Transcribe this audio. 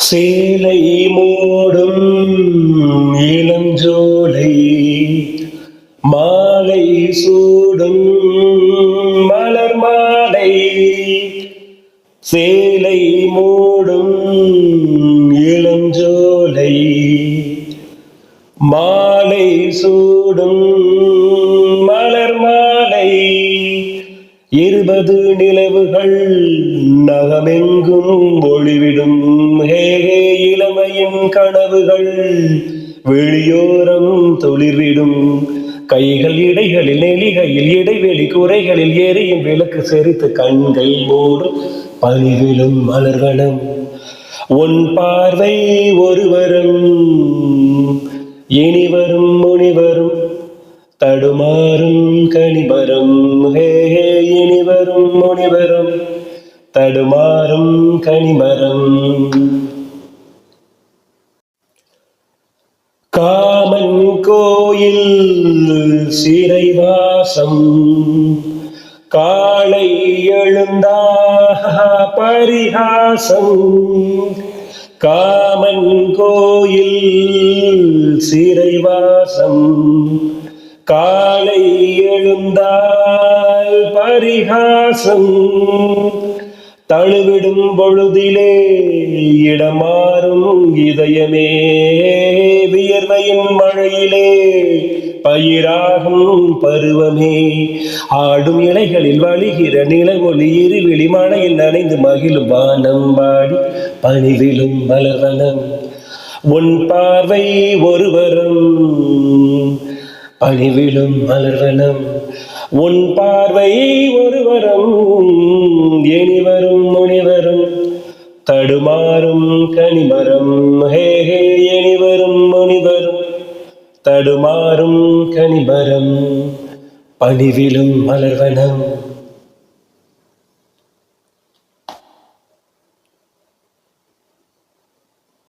சேலை மூடும் இளஞ்சோலை மாலை சூடும் மலர் மாலை. சேலை மூடும் இளஞ்சோலை மாலை சூடும் மலர் மாலை. 20 நிலவுகள் நகமெங்கும் ஒளிவிடும் இளமையின் கனவுகள் வெளியோரம் துளிர்விடும். கைகள் இடைகளில் நெலிகையில் இடைவெளி குறைகளில் எரியும் விளக்கு செறித்து கண்கள் மூடும் பணிவிலும் மலர்வனம். உன் பார்வை ஒருவரும் இனிவரும் முனிவரும் தடுமாறும் கனிவரும். இனிவரும் முனிவரும் தடுமாறும் கனிமரம். காமன் கோயில் சிறைவாசம் காலை எழுந்தா பரிகாசம். காமன் கோயில் சிறைவாசம் காலை எழுந்தால் பரிகாசம். தழுவிடும் பொழுதிலே இடமாறும் இதயமே வியர்வையின் மழையிலே பயிராகும் பருவமே. ஆடும் இலைகளில் வழிகிற நிலவொளி இருவிழி மழையில் நனைந்து மகிழும் வானம் வாடி பணிவிலும் மலர்வனம். உன் பார்வை ஒருவரும் பணிவிலும் மலர்வனம். உன் பார்வை ஒருவரும் இனிவரும் முனிவரும் தடுமாறும் கனிமரம். இனிவரும் முனிவரும் தடுமாறும் கனிமரம் பணிவிலும் மலர்வனம்.